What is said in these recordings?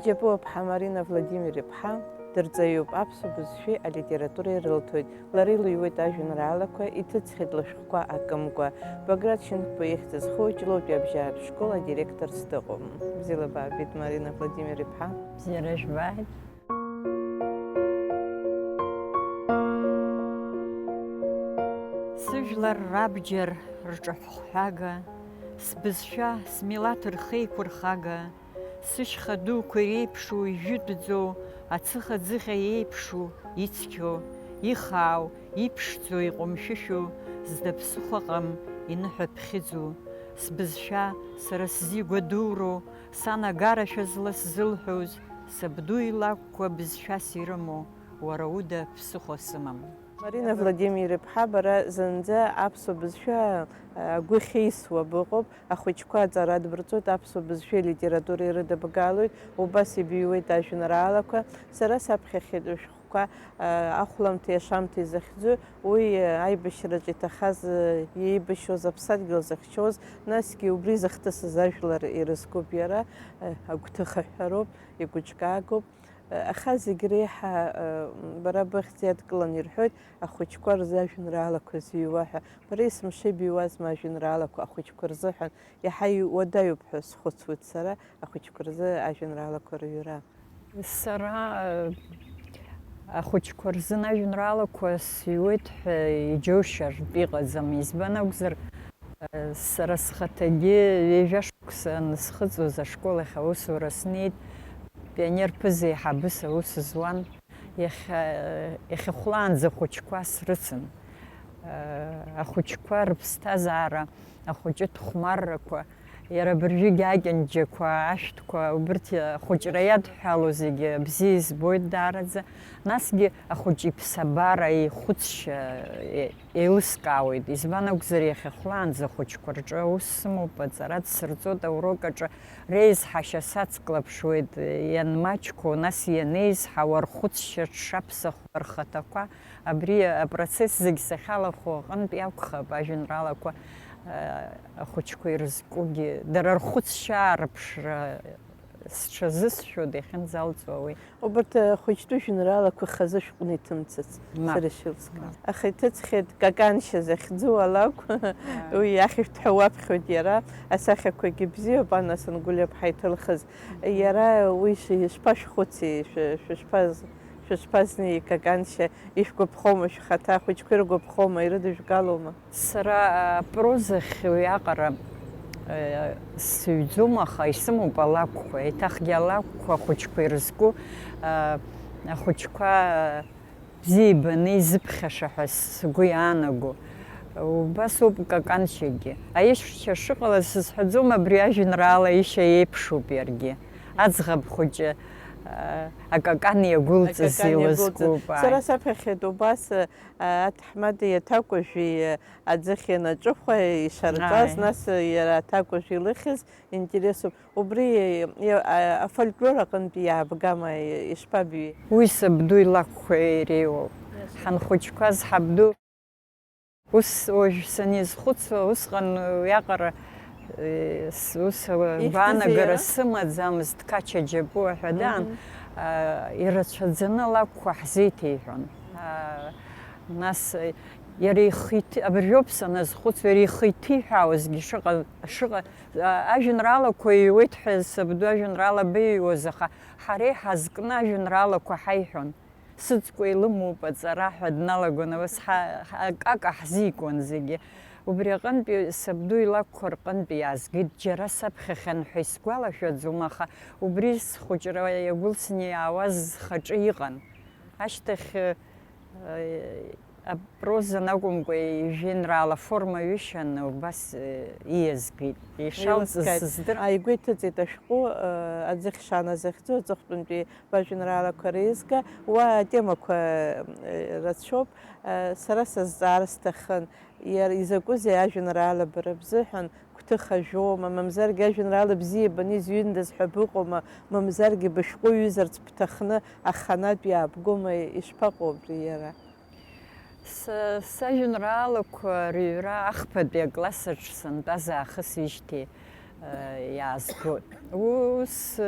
Иџьабуп Марина Владимир-иԥҳа дырҵаҩуп аԥсуа бызшәеи алитературеи рылҭоит. Лара илыҩуеит ажәеинраалақәа, иҭыҵхьеит лышәҟәқәа акымкәа. Баграт Шьынқәба ихьӡыз Хәыҷлоутәи абжьааратә школ адиректорс дыҟоуп. Бзиала баабеит Марина Владимир-иԥҳа. Бзиара жәбааит. Сыжәлар рабџьар рҿаҳәхәага, сбызшәа, смилаҭ рхеиқәырхага, сышьха дуқәа еиԥшу ижәытәӡоу, ацыха-ӡыхьа еиԥшу, ицқьо, ихаау, иԥшӡо, иҟәымшәышәу, зда ԥсыхәаҟам, иныҳәаԥхьыӡу, сбызшәа, сара сзигәадуроу, санагарашәа зла сзылҳәоз, сабду илакәқәа бызшәас ирымоу, уара уда ԥсыхәа сымам. Марина Владимир-иԥҳа, бара зынӡа аԥсуа бызшәа агәы хьеисуа быҟоуп, ахәыҷқәа аҵара адбырҵоит, аԥсуа бызшәеи литературеи рыдабгалоит, убас ибиуеит ажәеинраалақәа. Сара саԥхьахьеит шәҟәқәа ахәламҭеи ашамҭеи захьӡу, уи аибашьраҿы иҭахаз иеибашьоз аԥсадгьыл захьчоз, насгьы убри захҭысыз ажәлар ирызкуп иара, агәҭыха ҳәароуп, игәыҿкаагоуп. Аха зегь реиҳа бара быхьӡ иадкыланы ирҳәоит ахәыҷқәа рзы ажәеинраалақәа зыҩуа ҳәа. Бара есымша ибиуазма ажәеинраалақәа ахәыҷқәа рзыҳәан, иаҳа уадаҩуп ҳәа схәыцуеит сара ахәыҷқәа рзы ажәеинраалақәа рыҩра. Сара ахәыҷқәа рзын ажәеинраалақәа сыҩуеит ҳәа иџьоушьартә иҟаӡам. Избан акәзар, сара схаҭагьы ҩажәа шықәса анысхыҵуаз ашкол ахь аусура снеит. Пионер ԥыза еиҳабыс аус зуан, иахьахәлаанӡа ахәыҷқәа срыцын. Ахәыҷқәа рыԥсҭазаара, ахәыҷытә хәмаррақәа, иара абыржәыгь акьанџьақәа, ашәҭқәа, убырҭ ахәыҷра иадҳәалоу зегьы бзиа избоит даараӡа. Насгьы ахәыҷ иԥсабара, ихәыцшьа еилыскаауеит. Избан акәзар, иахьахәлаанӡа ахәыҷқәа рҿы аус сымоуп, аҵара дсырҵоит аурок аҿы, реизҳашьа сацклаԥшуеит, ианмаҷқәоу, нас ианеизҳауа, рхәыцшьа дшаԥсахуа, рхаҭақәа, абри апроцесс зегь сахьалахо аҟынтә иакәхап ажәеинраалақәа ахәыҷқәа ирызкугьы, дара рхәыцшьаа рыԥшра сҽазысшәоит иахьынӡалҵуа уи. Убарҭ ахәыҷтәы жәеинраалақәа хазы шәҟәны иҭымцыц, сара ишилскааз. Аха иҭыҵхьеит Каканшьа захьӡу алакә, уи иахьышәҭҳәа уаԥхьоит иара, асахьақәагьы бзиоуп, Анна Сангәылиаԥҳа иҭылхыз. Иара уи шԥашәхәыци, шәышԥазнеи Каканшьа, ишәгәаԥхома шәхаҭа, ахәыҷқәа иргәаԥхома, ирыдыжәгалома? Сара апрозахь уиаҟара сыҩӡом, аха исымоуп алакәқәа, еиҭахгьы алакәқәа ахәыҷқәа ирызку, ахәыҷқәа бзиа ибаны изыԥхьаша ҳәа сгәы иаанаго. Убас ауп Каканшьагьы. Аишьцәа шыҟалаз сызҳәаӡом, абри ажәеинраала ишьа еиԥшуп иаргьы. Аӡӷаб хәыҷы акакан иагәылҵыз илызкуп. Сара саԥхьахьеит убас аҭаҳмадеи аҭакәажәи аӡыхь ианаҿыхәа ишарҵаз, нас иара аҭакәажә илыхьыз интересуп. Убри афольклор аҟынтәи иаабгама, ишԥабиуи? Уи сабду илакәқәа иреиуоуп. Ҳанхәыҷқәаз ҳабду. Ус уажә санизхәыцуа, усҟан уиаҟара ус гәаанагара сымаӡамызт, Қача Џьабуа ҳәа даан, ирацәаӡаны алакәқәа ҳзеиҭеиҳәон. Нас иара абыржәоуп саназхәыцуа, иара ихы иҭиҳәаауазгьы шыҟа ажәеинраалақәа иҩуеит ҳәа сабду ажәеинраала беиҩуаз, аха ҳара иҳазкны ажәеинраалақәа ҳаиҳәон. Сыҵкәа илымоуп аҵара ҳәа дналагон, абас акака ҳзикуан зегьы. Убри аҟынтәи сабду илакәқәа рҟынтәи иаазгеит, џьара саԥхьахьан ҳәа исгәалашәаӡом, аха убри схәыҷра иагәылсны иаауаз зхаҿы иҟан. Ашьҭахь апрозан акәымкәа ижәеинраала форма ҩышьан убас ииазгеит. Ишалҵыз сыздыр. Игәы иҭыҵит ашәҟәы аӡыхь шана захьӡу, аҵыхәтәантәи бажәеинраалақәа реизга, уа атемақәа рацәоуп. Сара сазҵаара сҭахын, изакәызеи ажәеинраала бара бзыҳәан, гәҭыха жәоума, мамзаргьы ажәеинраала бзиа ибаны изҩындаз ҳәа быҟоума, мамзаргьы бышәҟәы ҩызарц бҭахны аханатә иаабгома, ишԥаҟоу абри иара? Сажәеинраалақәа рыҩра ахԥатәи аклассаҿ сантәаз аахыс ижьҭеи иаазгоит. Ус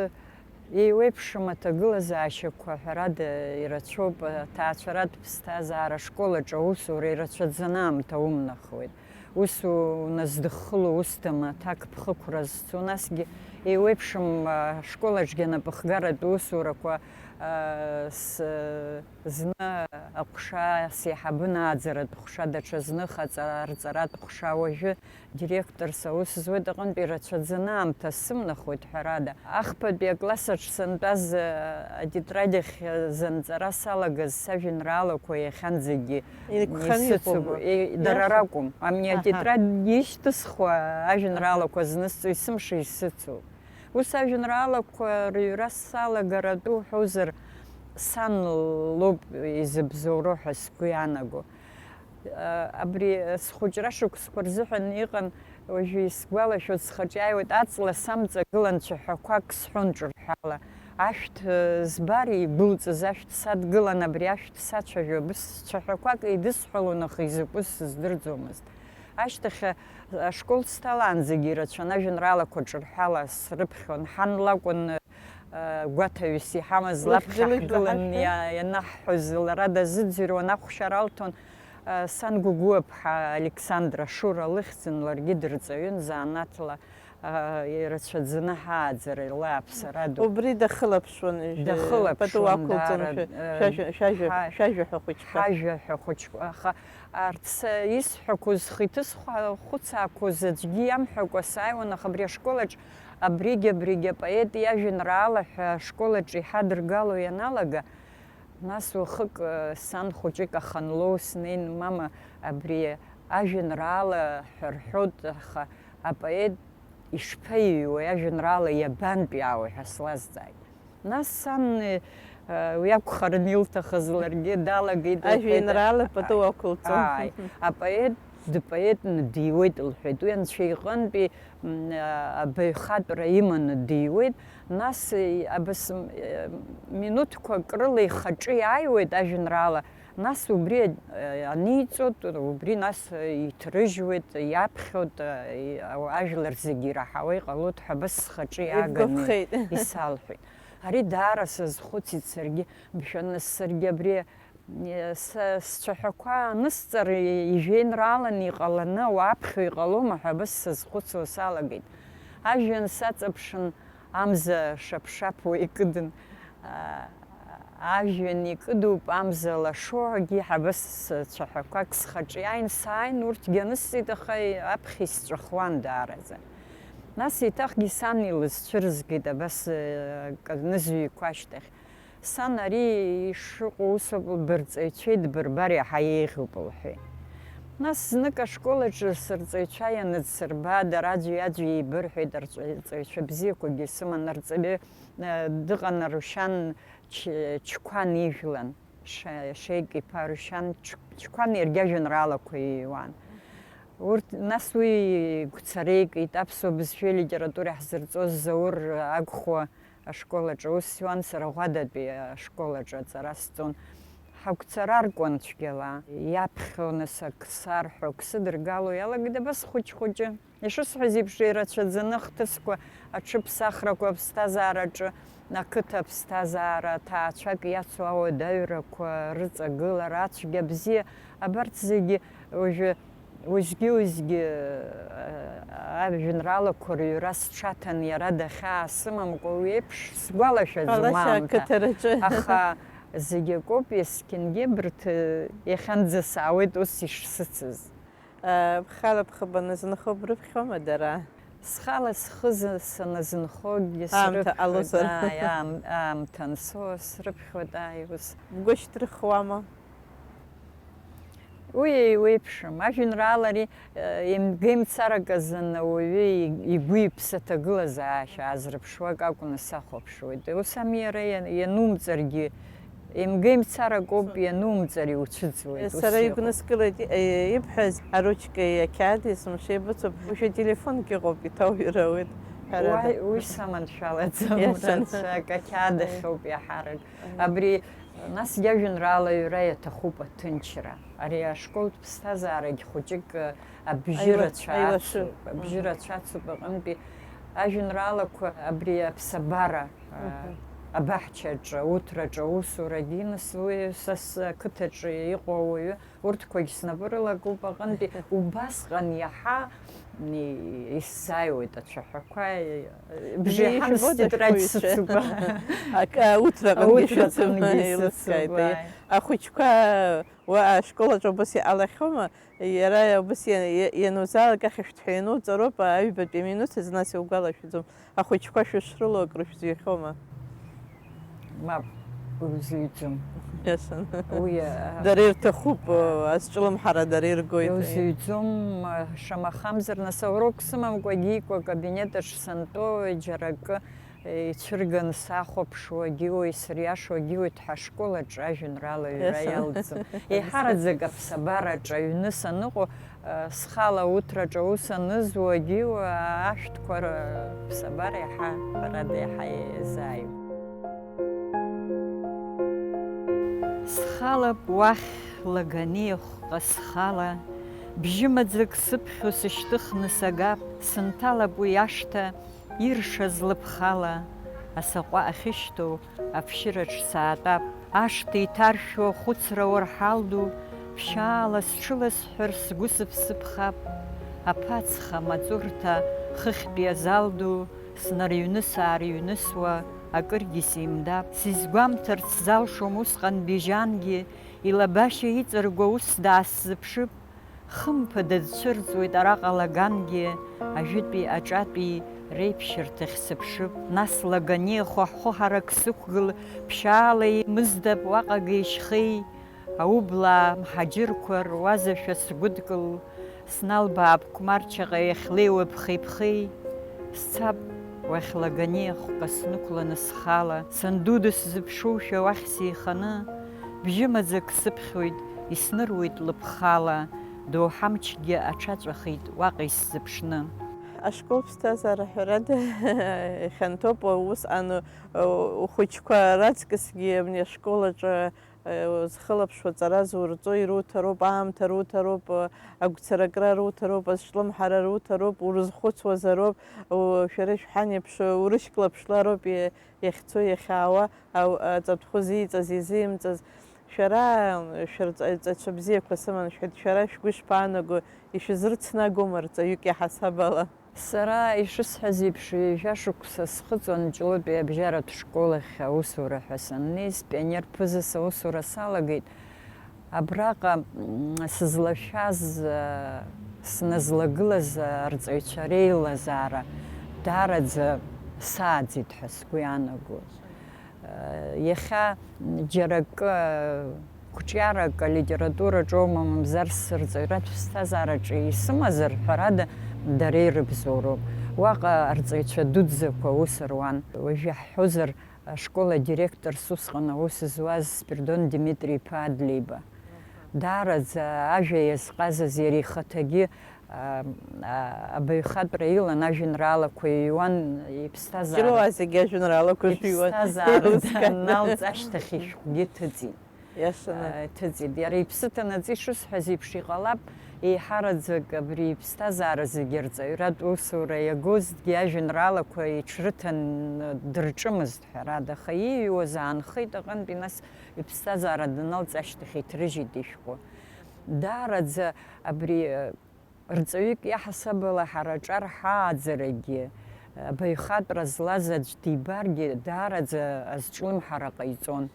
Еиуеиԥшым аҭагылазаашьақәа ҳәарада ирацәоуп, аҭаацәаратә ԥсҭазаара ашколаҿ аусура ирацәаӡаны аамҭа умнахуеит. Ус уназыдххыло усҭам аҭак ԥхықәра зцу, насгьы еиуеиԥшым ашколаҿгьы анапыхгаратә усурақәа зны аҟәша сеиҳабы нааӡаратә ҟәша, даҽа зных арҵаратә ҟәша, уажәы директорс аус зуеит, аҟынтәи ирацәаӡаны аамҭа сымнахуеит ҳәарада. Ахԥатәи аклассаҿ сантәаз атетрадиахь занҵара салагаз сажәеинраалақәа иахьанӡагьы дара ракәым. Ами атетрад ишьҭысхуа ажәеинраалақәа знысҵо есымша исыцуп. Ус ажәеинраалақәа рыҩра салагаратәы уҳәозар, сан лоуп изыбзоуроу ҳәа сгәы иаанаго. Абри схәыҷра шықәсқәа рзыҳәан иҟан, уажәы исгәалашәоит, схаҿы иааиуеит, аҵла самҵагылан цәаҳәақәак сҳәон ҿырҳәала. Ашәҭ збар игәылҵыз ашәҭ садгылан, абри ашәҭ сацәажәо, цәаҳәақәак еидысҳәалон, аха изакәыз сыздырӡомызт. Ашьҭахь ашкол сҭалаанӡагьы ирацәан ажәеинраалақәа ҿырҳәала срыԥхьон. Ҳан лакәын гәаҭаҩыс иҳамаз, лаԥхьа ҳгылан ианаҳҳәоз, лара дазыӡырҩуан, ахәшьара алҭон. Сан Гәыгәыԥҳа Александра Шура лыхьӡын, ларгьы дырҵаҩын, заанаҭла ирацәаӡаны ҳааӡара, лааԥсара ду. Убри дахылаԥшуан, пату ақәылҵон шәажәаҳәа хәыҷқәа. Ҳажәаҳәа хәыҷқәа, аха арҭ исҳәақәоз, зхы иҭысхәаақәоз аӡәгьы иамҳәакәа сааиуан, аха абри ашколаҿ абригь апоет иажәеинраала ҳәа ашколаҿ иҳадыргало ианалага, нас уахык сан хәыҷык аханлоу снеин, мама, абри ажәеинраала ҳәа рҳәоит, аха апоет ишԥаиҩуа, ажәеинраала иабантәиаауа ҳәа слазҵааит. Нас сан уи акәхарын илҭахыз, ларгьы далагеит. Ажәеинраала пату ақәылҵон. Апоет дпоетны диуеит лҳәеит, уи анцәа иҟынтәи абаҩхатәра иманы диуеит, нас абас минуҭқәак рыла ихаҿы иааиуеит ажәеинраала, нас убри аниҵоит, убри нас иҭрыжьуеит, иаԥхьоит, ажәлар зегьы ираҳауа иҟалоит ҳәа абас схаҿы иааганы исалҳәеит. Ари даара сазхәыцит саргьы, мшәан, саргьы абри сцәаҳәақәа анысҵар ижәеинрааланы иҟаланы уаԥхьо иҟалома ҳәа абас сазхәыцуа салагеит. Ажәҩан саҵаԥшын, амза шапшапуа икыдын, ажәҩан икыдуп, амза лашоугьы, абас цәаҳәақәак схаҿы иааин сааин, урҭгьы анысҵеит, аха аԥхьа исҵәахуан даараӡа. Нас еиҭахгьы сан илызцәырызгеит, абас нызҩқәа ашьҭахь. Сан ари ишыҟоу усоуп, лбырҵаҩцәеи дбырбар иаҳа еиӷьуп лҳәеит. Нас знык ашколаҿ сырҵаҩцәа ианыдсырба, дара аӡәи еибырҳәеит, арҵаҩцәа бзиақәагьы сыман, арҵаҩы дыҟан Рушьан Чқәан ижәлан, Шеик-иԥа Рушьан Чқәан иаргьы ажәеинраалақәа иҩуан. Нас уи гәцареикит, аԥсуа бызшәеи литературеи ҳзырҵоз Заур Агхәа ашколаҿ аус иуан, сара Ӷәадатәи ашколаҿ аҵара сҵон. Ҳагәцара аркуан цәгьала, иаԥхьо нас ак сарҳәо, ак сыдыргало иалагеит, абас хәыҷ-хәыҷы. Ишысҳәаз еиԥш ирацәаӡаны хҭысқәа, аҽыԥсахрақәа аԥсҭазаараҿы, ақыҭа аԥсҭазаара, ҭаацәак иацу ауадаҩрақәа рыҵагылара, ацәгьа бзиа, абарҭ зегьы уажәгьы ажәеинраалақәа рыҩра сҽаҭан иара дахьаасымамкәа, уи еиԥш сгәалашәаӡом аамҭа. Аха зегьы акоуп, есқьынгьы абарҭ иахьанӡа саауеит ус ишсыцыз. Бхала бхы назынхо брыԥхьома дара? Схала схы саназынхогьы аамҭа ансо срыԥхьоит, ус. Бгәы шьҭрыхуама? Уи еиуеиԥшым, ажәеинраала ари еимгеимцарак азын ауаҩы игәы иԥсы аҭагылазаашьа аазрыԥшуак акәны сахәаԥшуеит. Ус ами иара ианумҵаргьы, еимгеимцарак ауп, ианумҵар иуцәыӡуеит. Сара игәныскылоит ибҳәаз аручка ақьаад есымша еибыцуп, уажәы телефонгьы ыҟоуп, иҭауирауеит. Уи саманшәалаӡом, рацәак ақьаад ахьоуп иаҳарак. Абри нас иажәеинраала аҩра иаҭахуп аҭынчра. Ари ашколтә ԥсҭазаарагь хәыҷык абжьы рацәацуп аҟынтәи. Ажәеинраалақәа абри аԥсабара абаҳчаҿы, уҭраҿы аусурагьы, нас уи са сқыҭаҿы иҟоу ауаҩы урҭқәагьы снапы рылагоуп аҟынтәи, убасҟан иаҳа исзааиуеит ацәаҳәақәа, бжеиҳан стетрад сыцуп. Уҭраҟангьы шәыцуп, еилыскааит. Ахәыҷқәа ашколаҿы убас иҟалахьоума? Иара убас ианузаалак ахьышәҭҳәа иануҵароуп, аҩбатәи аминуҭаз, нас иугәалашәаӡом. Ахәыҷқәа шәышрылоу акрышәзыҩхьоума? Мап, узыҩӡом. Уи дара ирҭахуп, азҿлымҳара дара иргоит. Иузыҩӡом, шамахамзар, нас аурок сымамкәа егьикәа акабинетаҿ сантәоу џьара акы ицәырганы сахәаԥшуагьы сыриашуагьы ҳашколаҿы ажәеинраалаҩра иалҵым. Еиҳараӡак аԥсабараҿы аҩны саныҟоу, схала уҭраҿы аус анызуагьы ашәҭқәа аԥсабара иаҳа ҳәарада иаҳа иазааиуп. Схалап уахь лаганеихәҟа схала, бжьымаӡак сыԥхьо сышьҭыхны сагап, сынҭалап уи ашҭа иршаз лыԥхала, асаҟәа ахьышьҭоу аԥшьыраҿ саатәап, ашҭа иҭаршәу ахәыцра уарҳалду, ԥшьаала сҽыласҳәар сгәы сыԥсыԥхап, аԥацха амаҵурҭа хыхьтәи азалду, снарыҩныс-аарыҩнысуа акыргьы симдап, сизгәамҭарц залшом усҟан Бежангьы, илабашьа иҵаргәа ус даасзыԥшып, хымԥада дцәырҵуеит араҟа Лагангьы, ажәытәи аҿатәи реиԥшьырҭахь сыԥшып, нас Лаганеихәа ҳхәыҳарак сықәгыл, ԥшьаала имыздап уаҟага ишьхеи, аублаа мҳаџьырқәа руазашәа сгәыдкыл, сналбаап Қәмарчаҟа иахьлеиуа ԥхеиԥхеи, сцап уахь Лаганеихәҟа снықәланы схала, сандуда сзыԥшушәа уахь сеиханы, бжьымаӡак сыԥхьоит, исныруеит лыԥхала, доуҳамчгьы аҽаҵәахит уаҟа исзыԥшны. Ашкол ԥсҭазаара ҳәарада ихьанҭоуп, усҟан ухәыҷқәа раҵкысгьы абни ашколаҿы зхылаԥшуа ҵара зурҵо ируҭароуп, аамҭа руҭароуп, агәцаракра руҭароуп, азҿлымҳара руҭароуп, урызхәыцуазароуп, шәара шәҳан еиԥш урышьклаԥшлароуп иахьцо иахьаауа, аҵатәхәы зиҵаз, изимҵаз. Шәара шәырҵаҩцәа бзиақәа сыман, шәара шәгәы шԥаанаго, ишәызрыцнагома рҵаҩык иаҳасаб ала? Сара ишысҳәаз еиԥш ҩажәа шықәса схыҵуан Ҷлоутәи абжьаратә школахь аусура ҳәа саннеиз, пионерԥызас аусура салагеит. Абраҟа сызлашәаз, сназлагылаз арҵаҩцәа реилазаара даараӡа сааӡеит ҳәа сгәы иаанаго. Иахьа џьара акы қәҿиарак алитератураҿоума, мамзар сырҵаҩратә ԥсҭазаараҿы исымазар, ҳәарада дара ирыбзоуроуп. Уаҟа арҵаҩцәа дуӡӡақәа аус руан. Уажәы иаҳҳәозар, ашкол адиректорс усҟан аус зуаз Спиридон Димитри-иԥа Адлеиба. Даараӡа ажәа иазҟазаз иара ихаҭагьы абаҩхатәра илан, ажәеинраалақәа иҩуан, иԥсҭазаара. Ҷыруа зегьы ажәеинраалақәа шәиуан. Иԥсҭазаара налҵ ашьҭахь ишәҟәгьы ҭыҵит. Иашаны. Ҭыҵит. Иара иԥсы ҭанаҵы ишысҳәаз еиԥш иҟалап, еиҳараӡак абри иԥсҭазаара зегьы рҵаҩратә усура иагозгьы ажәеинраалақәа иҽрыҭан дырҿымызт ҳәарада, аха ииҩуаз аанхеит аҟынтәи, нас иԥсҭазаара даналҵ ашьҭахь иҭрыжьит ишәҟәы. Даараӡа абри рҵаҩык иаҳасабала ҳара аҿар ҳааӡарагьы, абаҩхатәра злаз аӡә дибаргьы даараӡа азҿлымҳара ҟаиҵон.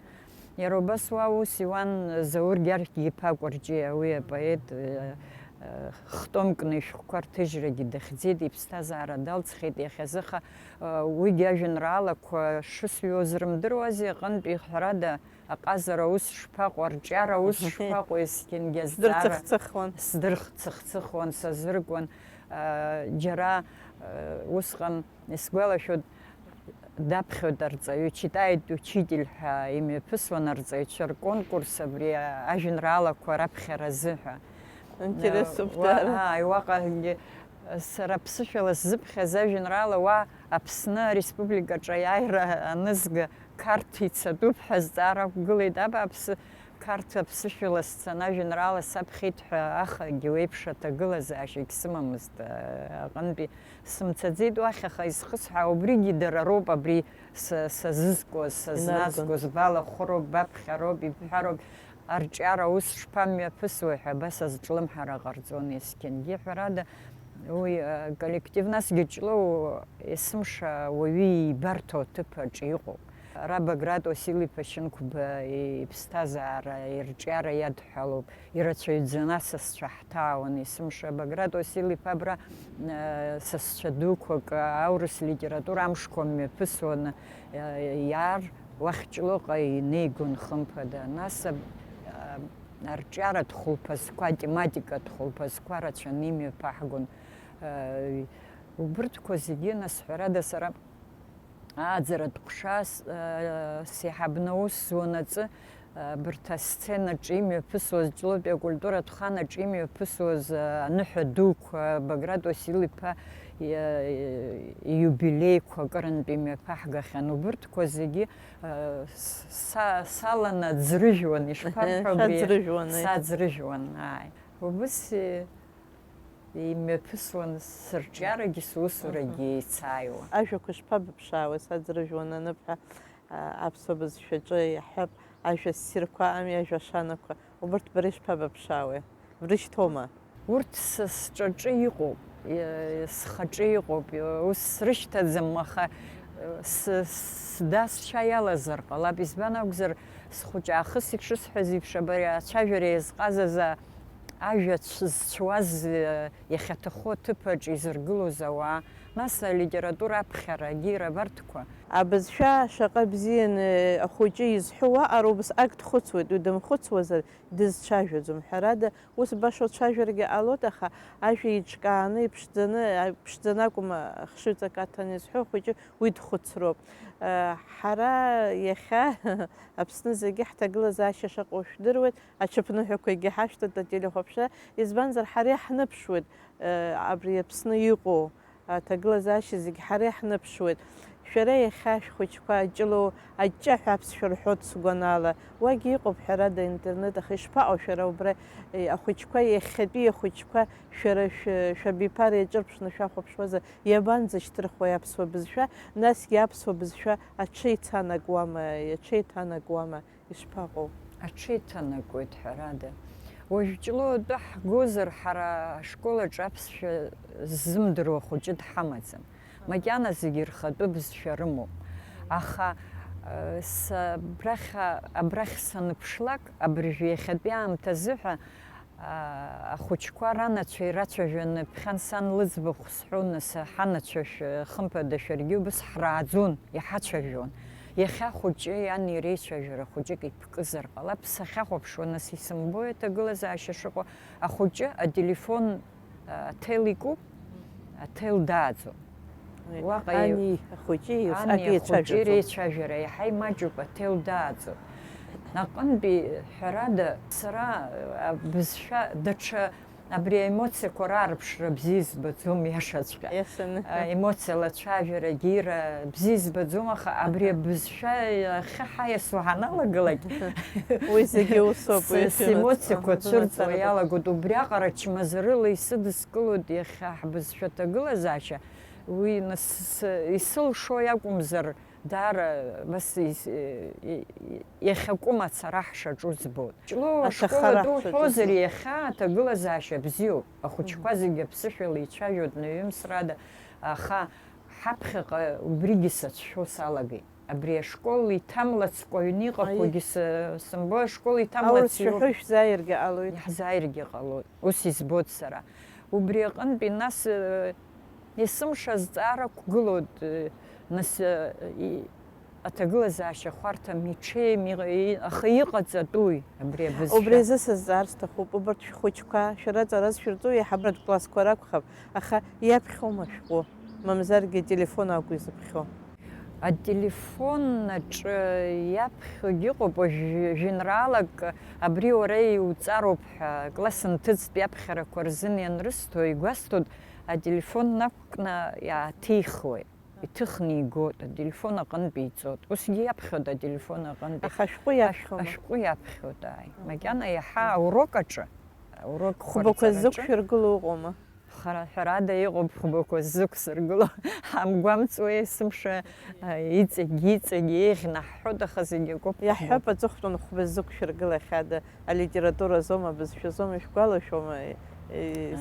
Иара убас уа ус иуан Заур Гьаргь-иԥа Кәарҷиа, уи апоет, хтомкны ишәҟәқәа рҭыжьрагьы дахьӡеит, иԥсҭазаара далҵхьеит иахьазыха. Уигьы ажәеинраалақәа шысҩуаз рымдыруази, аҟынтәи ҳәарада аҟазара ус шԥаҟоу, арҿиара ус шԥаҟоу, есқьынгьы азҵаара сдырцыхцыхуан, сазыркуан. Џьара усҟан исгәалашәоит, даԥхьоит арҵаҩы, читает учитель ҳәа имҩаԥысуан арҵаҩцәа рконкурс абри ажәеинраалақәа раԥхьаразы ҳәа. Интересуп. Уаҟагьы сара ԥсышәала сзыԥхьаз ажәеинраала уа Аԥсны Ареспубликаҿы аиааира анызга Қарҭ ицатәуп ҳәа азҵаара ақәгылеит. Абааԥсы Қарҭ ԥсышәала сцаны ажәеинраала саԥхьеит ҳәа ахагьы уеиԥш аҭагылазаашьа егьсымамызт. Аҟынтәи сымцаӡеит уахь, аха изхысҳәаауа убригьы дара роуп, абри сазызкуаз, сазназгоз, балахәыроуп, баԥхьароуп, ибҳәароуп, арҿиара ус шԥамҩаԥысуеи ҳәа абас азҿлымҳара ҟарҵон есқьынгьы. Ҳәарада, уи коллектив насгьы Ҷлоу есымша уаҩы ибарҭо аҭыԥаҿ иҟоуп. Ара Баграт Васили-иԥа Шьынқәба иԥсҭазаара, ирҿиара иадҳәалоуп, ирацәаҩӡаны асасцәа ҳҭаауан есымша. Баграт Васили-иԥа абра сасцәа дуқәак аурыс литература амшқәа мҩаԥысуан, иаар уахь Ҷлоуҟа инеигон хымԥада. Нас арҿиаратә хәылԥазқәа, атематикатә хәылԥазқәа рацәаны имҩаԥаҳгон. Убырҭқәа зегьы, нас ҳәарада, сара ааӡаратә ҟәша сеиҳабны аус зуанаҵы абарҭ асценаҿы имҩаԥысуаз, Ҷлоутәи акультуратә ханаҿы имҩаԥысуаз аныҳәа дуқәа, Баграт Васили-иԥа июбилеиқәа акырынтә имҩаԥаҳгахьан. Убырҭқәа зегьы саланы аӡрыжәуан, ишԥарҳәо абри, саӡрыжәуан. Убыс имҩаԥысуан сырҿиарагьы сусурагьы еицааиуа. Ажәақәа шԥабыԥшаауа саӡрыжәуан аныбҳәа, аԥсуа бызшәаҿы иаҳҳәап, ажәа ссирқәа ами, ажәа шанақәа. Убырҭ бара ишԥабыԥшаауеи? Брышьҭоума? Урҭ сҿаҿы иҟоуп, схаҿы иҟоуп, ус срышьҭаӡам, аха сдасшьа иалазар ҟалап. Избан акәзар, схәыҷ аахыс ишысҳәаз еиԥш, абри ацәажәара иазҟазаз ажәа зцәуаз иахьаҭаху аҭыԥаҿ изыргылоз ауаа, нас алитература аԥхьарагьы абарҭқәа. Абызшәа шаҟа бзианы ахәыҷы изҳәо уаҟароуп, ак дхәыцуеит, уи дымхәыцуазар дызцәажәаӡом. Ҳәарада, ус баша уцәажәаргьы ҟалоит, аха ажәа иҿкааны, иԥшӡаны акәым хшыҩҵак аҭаны изҳәо ахәыҷы, уи дхәыцроуп. Ҳара иахьа Аԥсны зегьы ҳҭагылазаашьа шаҟоу шәдыруеит, аҽыԥныҳәақәагьы ҳашәҭоит ателехәаԥшра, избанзар ҳара иаҳныԥшуеит абри Аԥсны иҟоу аҭагылазаашьа зегьы ҳара иаҳныԥшуеит. Шәара иахьа шәхәыҷқәа Ҷлоу аҷҷаҳәа аԥсшәа рҳәоит сгәанаала. Уагьы иҟоуп ҳәарада интернет, аха ишԥаҟоу шәара убра ахәыҷқәа, иахьатәи ахәыҷқәа шәара шәабиԥара иаҿырԥшны шәахәаԥшуазар, иабанӡышьҭырхуеи аԥсуа бызшәа, насгьы аԥсуа бызшәа аҽеиҭанакуама, ишԥаҟоу? Аҽеиҭанакуеит ҳәарада. Уажә Ҷлоу атәы ҳгозар, ҳара ашколаҿ аԥсшәа ззымдыруа хәыҷы дҳамаӡам. Макьана зегьы рхатәы бызшәа рымоуп. Аха абрахь саныԥшлак, абыржәы иахьатәи аамҭазыҳәа ахәыҷқәа ранацәа ирацәажәаны ԥхьан сан лыӡбахә сҳәон, ҳанацәа хымԥада шәаргьы убас ҳрааӡон, иҳацәажәон. Иахьа хәыҷы иани реицәажәара хәыҷык иԥкызар ҟалап, сахьахәаԥшуа, нас исымбои аҭагылазаашьа шыҟоу, ахәыҷы ателефон аҭел икуп, аҭел дааӡом. Ани ахәыҷы реицәажәара иаҳа имаҷуп, аҭел дааӡом. Наҟынтәи ҳәарада, сара бызшәа даҽа абри аемоциақәа раарԥшра бзиа избаӡом, иашаҵәҟьа. Емоциала ацәажәарагьы ира бзиа избаӡом, аха абри абызшәа ахьы ҳаиасуа ҳаналагалак, уи зегьы усоуп. Емоциақәа цәырҵуа иалагоит. Убриаҟара чмазарыла исыдыскылоит иахьа ҳбызшәа аҭагылазаашьа. Уи исылшо иакәымзар, даара бас иахьакәым ацара ҳшаҿу збоит. Ҷлоу ашкола дуҳәозар, иахьа аҭагылазаашьа бзиоуп. Ахәыҷқәа зегьы аԥсышәала ицәажәоит наҩымсрада, аха ҳаԥхьаҟа убригьы сацәшәо салагеит. Абри ашкол иҭамлацкәа аҩны иҟақәагьы сымбои, ашкол иҭамлац шәҳәои шәзааиргьы ҟалоит. Иаҳзааиргьы ҟалоит. Ус избоит сара. Убри аҟынтәи нас есымша зҵаарақә гылоит, нас аҭагылазаашьа хәарҭам иҽеим, аха иҟаҵатәуи абри абызшәа. Убри азы сызҵаар сҭахуп, убарҭ шәхәыҷқәа шәара зшәырҵо иаҳабратә классқәа ракәхап, аха иаԥхьома шәҟәы, мамзаргьы ателефон акәу изыԥхьо? Ателефонаҿ иаԥхьогьы ыҟоуп, жәеинраалак абри уара иуҵароуп ҳәа класс нҭыҵтә иаԥхьарақәа рзын ианрысҭо, игәасҭоит, ателефон нақәкны иааҭихуеит. иҭыхны игоит, ателефон аҟынтә иҵоит. Усгьы иаԥхьоит ателефон аҟынтә. Аха ашәҟәы иаԥхьома? Ашәҟәы иаԥхьоит, макьана иаҳа аурок аҿы. Аурок хәбақәа ззықәшәыргыло ыҟоума? Ҳәарада иҟоуп хәбақәа ззықәсыргыло. Ҳамгәамҵуа есымша иҵегь еиӷьны ҳҳәоит, аха зегьы акоуп. Иаҳҳәап аҵыхәтәан хәба ззықәшәыргылахьада, алитература азома, абызшәа азома, ишәгәалашәома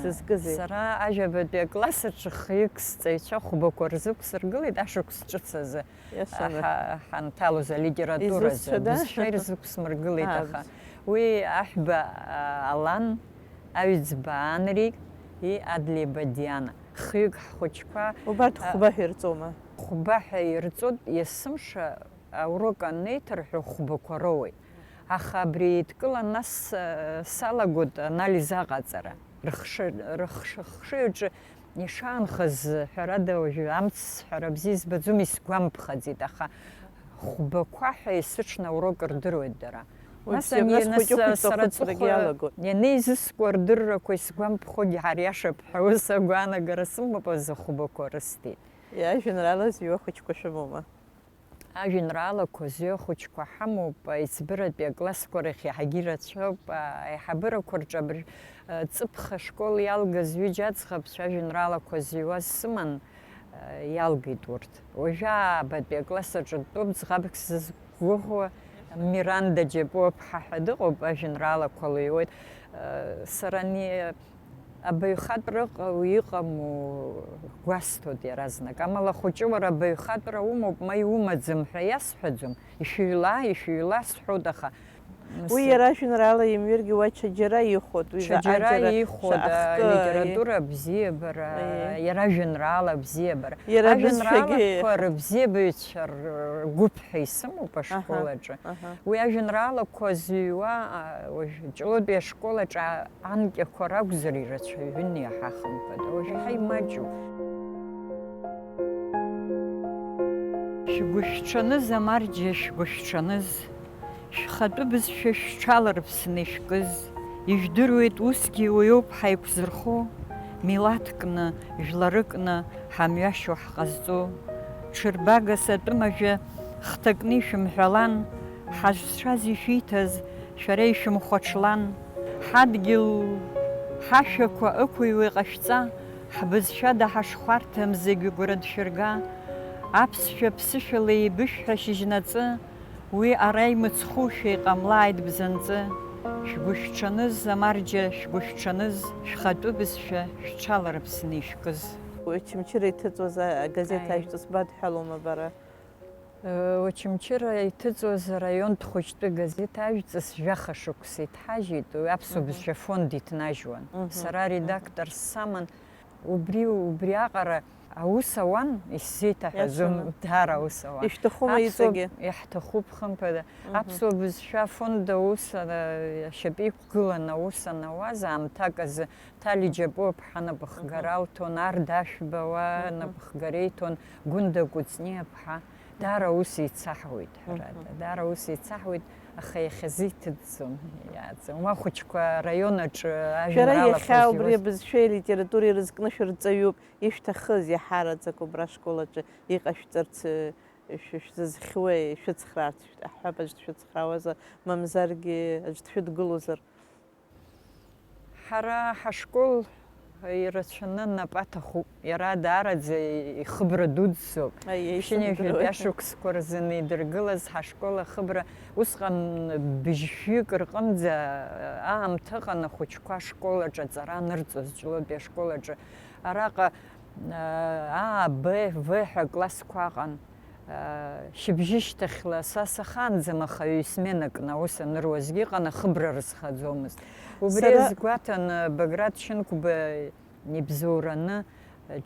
зызкызеи? Сара ажәабатәи акласс аҿы хҩык сҵаҩцәа хәбақәа рзықәсыргылеит ашықәс ҿыц азы. Ҳанҭалоз алитературазы абызшәа ирзықәсмыргылеит, аха уи аҳәба Алан, аҩӡба Анрик, Адлеиба Диана. Хҩык ҳхәыҷқәа Убарҭ хәбаҳәа ирҵома? Хәбаҳәа ирҵоит, есымша аурок анеиҭарҳәо хәбақәа роуеит. Аха абри еидкылан нас салагоит анализ аҟаҵара. Рыхшыҩаҿы ишаанхаз ҳәарада уажәы амц ҳәара бзиа избаӡом, исгәамԥхаӡеит, аха хәбақәа ҳәа исыҽны аурок рдыруеит дара. Ианеизыскуа рдыррақәа исгәамԥхогьы ҳариашап ҳәа ус агәаанагара сымоуп азы хәбақәа рысҭеит. Ажәеинраала зҩа хәыҷқәа шәымоума? Ажәеинраалақәа зҩа хәыҷқәа ҳамоуп, аицбыратәи аклассқәа рахь иаҳагьы ирацәоуп. Аиҳабырақәа рҿы абри ҵыԥха школ иалгаз ҩыџьа аӡӷабцәа ажәеинраалақәа зыҩуаз сыман, иалгеит урҭ. Уажәы аабатәи акласс аҿы дтәоуп ӡӷабк сзызгәыӷуа Миранда Џьапуа-ԥҳа ҳәа дыҟоуп, ажәеинраалақәа лыҩуеит. Сара ани абаҩхатәра иҟаму гәасҭоит иаразнак. Амала хәыҷы уара абаҩхатәра умоуп, ма иумаӡам ҳәа иасҳәаӡом. Ишәыҩла сҳәоит, аха уи иара ажәеинраала имҩыргьы уа ҽаџьара ихәоит. Ҽаџьара ихәоит алитература абзиабара, иара ажәеинраала абзиабара. Ажәеинраалақәа рыбзиабаҩцәа ргәыԥ ҳәа исымоуп ашкол аҿы. Уи ажәеинраалақәа зыҩуа ҷлоутәи ашкол аҿы анкьақәа ракәзар ирацәаҩын иаҳа хымԥада. Уажәы ҳаимаҷуп. Шәгәышәҽаныз амарџьа, шәгәышәҽаныз, шәхатәы бызшәа шәҽаларԥсны ишәкыз, ижәдыруеит усгьы уаҩуп ҳаиқәзырхо, милаҭкны, жәларыкны ҳамҩашьо ҳҟазҵо. Ҽырбагас атәымажәа хҭакны ишәымҳәалан, ҳазшаз ишәиҭаз шәара ишәымхәаҽлан, ҳадгьыл ҳашәақәа ықәыҩуа иҟашәҵа, ҳбызшәа даҳашхәарҭам зегь гәра дшәырга, аԥсшәа ԥсышәала еибышәҳәа шьыжьнаҵы, уи ара имыцхәушәа иҟамлааит бзанҵы. Шәгәышәҽаныз амарџьа, шәгәышәҽаныз, шәхатәы бызшәа шәҽаларԥсны ишәкыз. Очамчыра иҭыҵуаз агазеҭ ажәҵыс бадҳәалома бара? Очамчыра иҭыҵуаз араионтә хәыҷтәы газеҭ ажәҵыс жәаха шықәса иҭҳажьит, уи аԥсуа бызшәа фонд иҭнажьуан. Сара редактор саман, убри аҟара аус ауан, исзеиҭаҳәазом, даара аус ауан. Ишәҭахума иҵегьы? Иаҳҭахуп хымԥада. Аԥсуа бызшәа фонд аус ашьапы иқәгыланы аус анауаз аамҭак азы Ҭали Џьапуа-ԥҳа напыхгара ауҭон, Арда Ашәбауа напыхгара иҭон, Гәында Кәыҵниа-ԥҳа. Даара аус еицаҳуеит ҳәарада, даара аус еицаҳуеит, аха иахьазы иҭыҵӡом, иааӡом. Уа хәыҷқәа араион аҿы ажәеинраалақәа шәара иахьа убри абызшәеи алитературеи рызкны шәырҵаҩуп, ишәҭахыз иаҳараӡак убра ашкол аҿы иҟашәҵарц шәзызхьуеи, шәыцхраарц, аҳәап аӡә дшәыцхраауазар, мамзаргьы аӡә дшәыдгылозар? Ҳара ҳашкол ирацәаны нап аҭахуп, иара даараӡа ихыбра дуӡӡоуп. Ԥшьынҩажәатәи ашықәсқәа рзы идыргылаз ҳашкол ахыбра усҟан быжь-шәҩык рҟынӡа аамҭа ыҟан ахәыҷқәа ашкол аҿы аҵара анырҵоз, ҷлоутәи ашкол аҿы. Араҟа А, Б, В ҳәа классқәа аҟан. Шьыбжьышьҭахьла са сахаанӡам, аха ҩ-сменакны аус аныруазгьы ыҟан, ахыбра рызхаӡомызт. Убри азгәаҭан Баграт Шьынқәба ибзоураны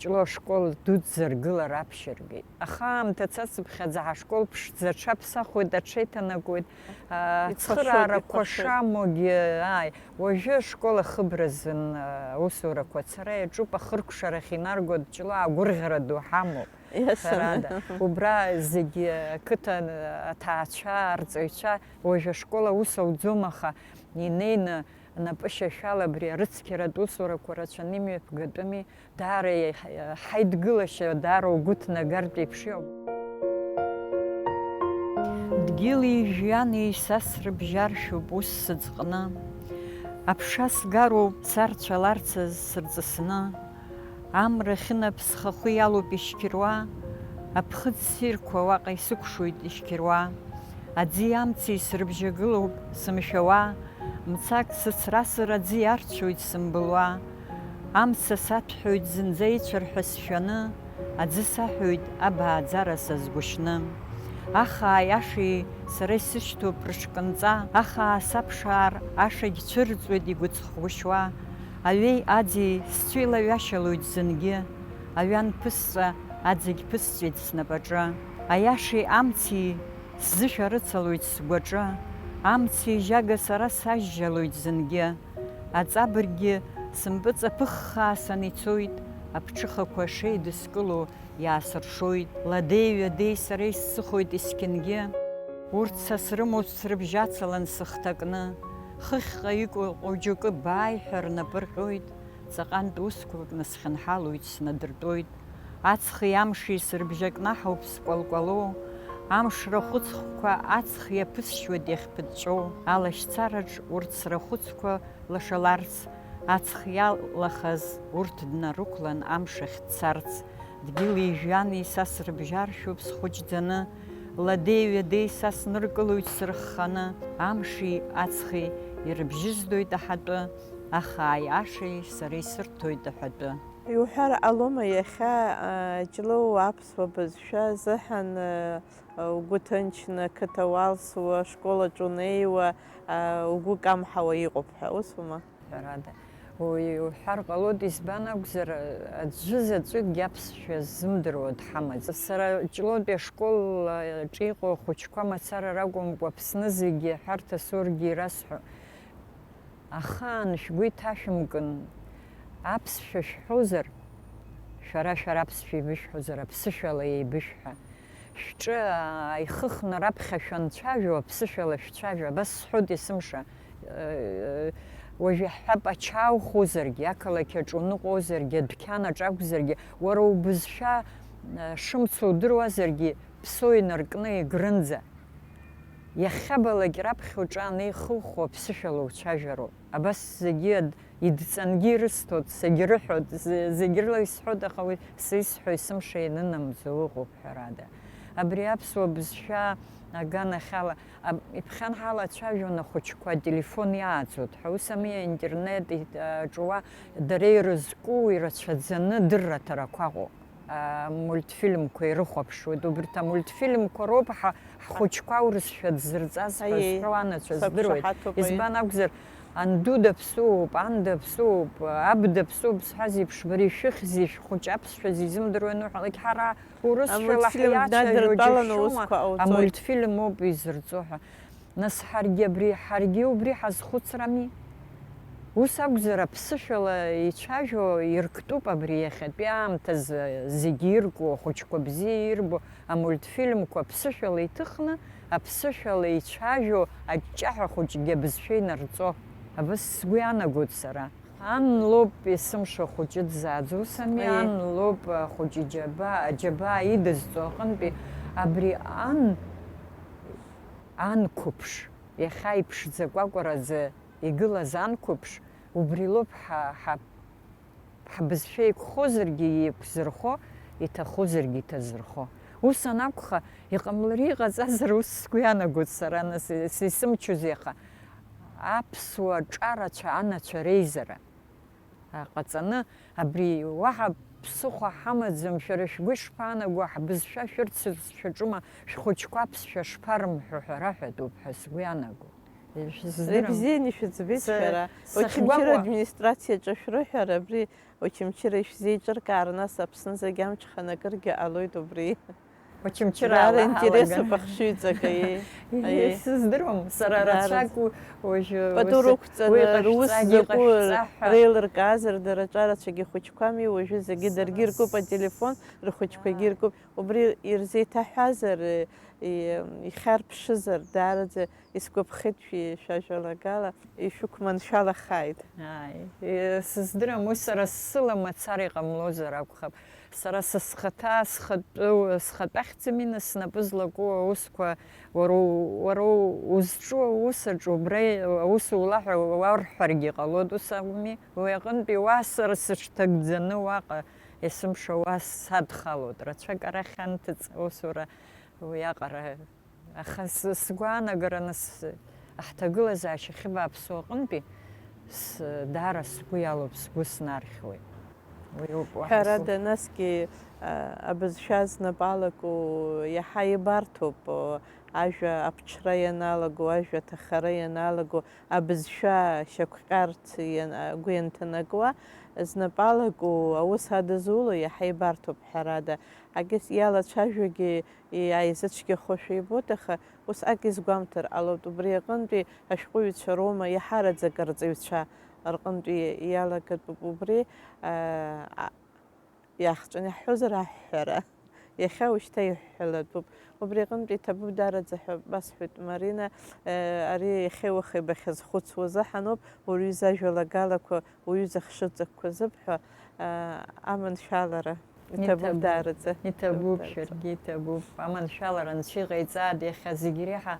ҷлоу ашкол дуӡӡа ргылар аԥшьыргеит. Аха аамҭа цацыԥхьаӡа ҳашкол ԥшӡа аҽаԥсахуеит, аҽеиҭанакуеит, цхыраарақәа шамоугьы, уажәы ашкол ахыбразын аусурақәа ацара иаҿуп, ахыркәшарахь инарго ҷлоу агәырӷьара ду ҳамоуп. Убра зегьы ақыҭа аҭаацәа, арҵаҩцәа уажәы ашкол аус ауӡом, аха инеины напы шьашәала абри арыцқьаратә усурақәа рацәаны имҩаԥгатәыми, даара ҳаидгылашьа даара угәы ҭнагартә еиԥш иоуп. Дгьыли жәҩани са срыбжьаршьоуп ус сыӡҟны, аԥша сгароуп сарцәаларцаз сырҵысны, амра хьынап схахәы иалоуп ишьқьыруа, аԥхыӡ ссирқәа уаҟа исықәшоит ишьқьыруа, аӡи амци срыбжьагылоуп сымшәауа, мцак сыцрасыр аӡы иарцәоит сымбылуа, амца саҭәҳәоит зынӡа ицәарҳәа сшәаны, аӡы саҳәоит абааӡара сазгәышьны. Ахаа иашеи сара исышьҭоуп рыҽкынҵа, ахаа саԥшаар ашагь цәырҵуеит игәыҵхгәышьуа, аҩеи аӡи сцәеилаҩашьалоит зынгьы, аҩан ԥысҵәа аӡагь ԥысҵәеит снапаҿы, аиашеи амци сзышәарыцалоит сгәаҿы, амци жьага сара сажьжьалоит зынгьы, аҵабырггьы сымпыҵаԥыххаа саницоит, аԥҽыхақәа шеидыскыло иаасыршоит, ладеи ҩадеи сара исыхоит есқьынгьы, урҭ са срымоуп срыбжьацалан сыхҭакны, хыхьҟа иҟоу џьоукы бааи ҳәа рнапы рҟьоит, ҵаҟантә усқәак насхьынҳалоит снадыртәоит, аҵхи амши срыбжьакнаҳауп скәалкәало, амш рахәыцқәа аҵх иаԥысшьуеит иахьԥыҵәҵәо, алашьцараҿ урҭ срахәыцқәа лашаларц, аҵх иалахаз урҭ днарықәлан амшахь дцарц, дгьыли жәҩани са срыбжьаршьоуп схәыҷӡаны, ладеи ҩадеи са сныркылоит сырхханы, амши аҵхи ирыбжьыздоит аҳатәы, ахааи ашеи сара исырҭоит аҳәатәы. Иуҳәар ҟалома иахьа Ҷлоу аԥсуа бызшәа зыҳәан угәы ҭынчны қыҭа уалсуа, школаҿ унеиуа, угәы камҳауа иҟоуп ҳәа, усума? Ҳәарада. Уҳәар ҟалоит, избан акәзар аӡәы заҵәыкгьы аԥсшәа ззымдыруа дҳамаӡам. Сара Ҷлоутәи ашколаҿы иҟоу ахәыҷқәа мацара ракәымкәа Аԥсны зегьы ҳарҭ асургьы ирасҳәо, ахаан шәгәы иҭашәымкын, аԥсшәа шәҳәозар, шәара аԥсшәа ибышәҳәозар, аԥсышәала еибышәҳәа, шәҿы аихыхны раԥхьа шәанцәажәо, аԥсышәала шәцәажәо, абас сҳәоит есымша. Уажәы ҳҳәап, ачааухозаргьы, ақалақь аҿы уныҟәозаргьы, адәқьанаҿ акәзаргьы, уара убызшәа шымцо удыруазаргьы, ԥсо инаркны игрынӡа. Иахьабалагь раԥхьа уҿы анеихухо аԥсышәала уцәажәароуп. Абас зегьы идҵангьы ирысҭоит, сагьрыҳәоит, зегьы рыла исҳәоит, аха уи сисҳәо есымша инынамӡо ыҟоуп ҳәарада. Абри аԥсуа бызшәа аганахьала иԥхьан ҳалацәажәон ахәыҷқәа ателефон иааӡот ҳәа, ус ами аинтернет ҿуа дара ирызку ирацәаӡаны дырраҭарақәа ыҟоуп. Амультфильмқәа ирыхәаԥшуеит, убарҭ амультфильмқәа роуп ҳхәыҷқәа аурысшәа дзырҵаз ҳәа зҳәо анацәа здыруеит. Избан акәзар, анду даԥсуп, ан даԥсуп, аб даԥсуп зҳәаз еиԥш, бара ишәыхьзеи шәхәыҷ аԥсшәа изымдыруа ануҳәалак, ҳара урысшәала ҳиацәажәо џьышәшьома, амультфильм ауп изырҵо ҳәа. Нас ҳаргьы убри ҳазхәыцрами. Ус акәзар, аԥсышәала ицәажәо ирктәуп абри иахьатәи аамҭазы зегьы ирку, ахәыҷқәа бзиа ирбо, амультфильмқәа аԥсышәала иҭыхны, аԥсышәала ицәажәо аҷҷаҳәа хәыҷгьы абызшәа инарҵо. Абас сгәы иаанагоит сара. Ан лоуп есымша ахәыҷы дзааӡо, ус ами, ан лоуп ахәыҷ аџьабаа идызҵо аҟынтәи, абри анқәыԥш, иахьа иԥшӡакәакәараӡа игылаз анқәыԥш, убри лоуп ҳбызшәа еиқәхозаргьы еиқәзырхо, иҭахозаргьы иҭазырхо. Ус анакәха, иҟамлари иҟаҵазар, ус сгәы иаанагоит сара, нас исымчузеи аха. Аԥсуа ҿарацәа, анацәа реизара ҟаҵаны, абри уаҳа ԥсыхәа ҳамаӡам, шәара шәгәы ишԥаанаго, ҳбызшәа шәырц шәаҿыма, шәхәыҷқәа аԥсшәа шԥарымҳәо ҳәа раҳәатәуп ҳәа сгәы иаанаго. Бзианы ишәыӡбеит шәара. Очамчыра администрациаҿы шәрыҳәара, абри очамчыра ишәзеиҿыркаар, нас Аԥсны зегьы амҽханы акыргьы ҟалоит убри. Очамчыраала интересуп ахшыҩҵакы. Исыздыруам, сара рацәак уажәы пату рықәҵаны, рус закәу реилыркаазар, дара ҿарацәагьы хәыҷқәами, уажәы зегьы даргьы иркуп ателефон, рхәыҷқәагьы иркуп. Убри ирзеиҭаҳәазар, ихьарԥшызар, даараӡа исгәаԥхеит шәажәалагала, ишәықәманшәалахааит. Сыздырам, уи сара сыла мацара иҟамлозар акәхап. Сара схаҭа схатәы ахьӡами снапы злаку аусқәа, уара узҿу аусаҿ убра аус улаҳәа уарҳәаргьы ҟалоит, ус акәми? Уи аҟынтәи уа сара сыҽҭагӡаны уаҟа есымша уа садхалоит, рацәак арахь анҭыҵ аусура уиаҟара. Аха сгәаанагараны аҳҭагылазаашьа ахьыбааԥсу аҟынтәи даара сгәы иалоуп, сгәы снархьуеит. Ҳәарада, насгьы абызшәа знапалаго иаҳа ибарҭоуп, ажәа аԥҽра ианалаго, ажәа аҭахара ианалаго, абызшәа шьақәҟьарц гәы ианҭанакуа, знапалаго аус адызуло иаҳа ибарҭоуп ҳәарада. Агьыс иалацәажәогьы иааизыцәгьахошәа ибоит, аха усҟак изгәамҭар ҟалоит. Убри аҟынтәи ашәҟәыҩҩцәа роума иаҳараӡак арҵаҩцәа рҟынтәи иалагатәуп убри иаахҵәаны иаҳҳәозар аҳәҳәара. Иахьа ушьҭа иҳәҳәалатәуп. Убри аҟынтәи иҭабуп даараӡа ҳәа басҳәоит, Марина, ари иахьеиуаха ибахьазхәыцуаз аҳаноуп, уаҩыза ажәалагалақәа, уаҩыза хшыҵакқәа зыбҳәо аманшәалара. Иҭабуп даараӡа. Иҭабуп, шәаргьы иҭабуп. Аманшәалара анцәа иҟаиҵааит, иахьа зегь реиҳа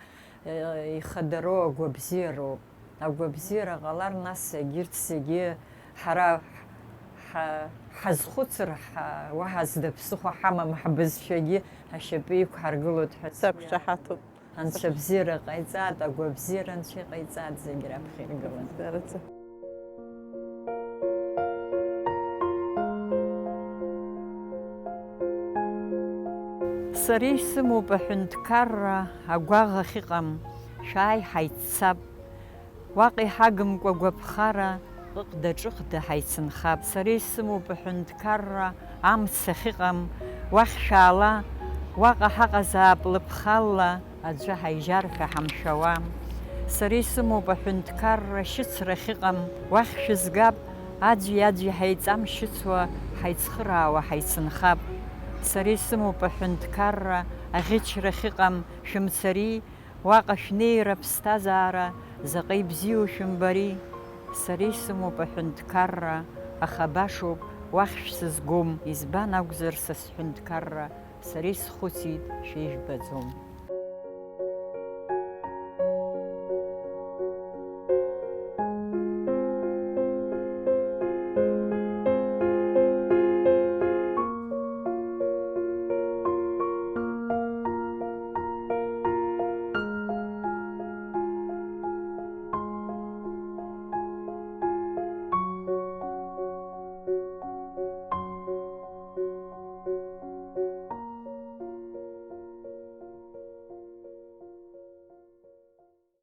ихадароу агәабзиароуп. Агәабзиара ҟалар, нас егьырҭ зегьы ҳара ҳазхәыцыр, уаҳа зда ԥсыхәа ҳамам, ҳбызшәагьы ҳашьапы иқәҳаргылоит ҳәа сақәшаҳаҭуп. Анцәа бзиара ҟаиҵааит, агәабзиара анцәа иҟаиҵааит, зегь раԥхьа иргылан. Даараӡа. Сара исымоуп аҳәынҭқарра, агәаӷ ахьыҟам, шәааи ҳаиццап. Уаҟа иҳагымкәа гәаԥхара, ҟыҟда-ҿыҟда ҳаицынхап. Сара исымоуп аҳәынҭқарра, амц ахьыҟам, уахь шәаала, уаҟа ҳаҟазаап лыԥхалла, аӡәы ҳаижьар ҳәа ҳамшәауа. Сара исымоуп аҳәынҭқарра, шьыцра ахьыҟам, уахь шәызгап, аӡәи ҳаиҵамшьыцуа, ҳаицхыраауа ҳаицынхап. Сара исымоуп аҳәынҭқарра, аӷьычра ахьыҟам, шәымцари, уаҟа шәнеир аԥсҭазаара, заҟа ибзиоу шәымбари. Сара исымоуп аҳәынҭқарра, аха башоуп, уахь шәсызгом, избан акәзар са сҳәынҭқарра, сара исхәыцит, шәижәбаӡом.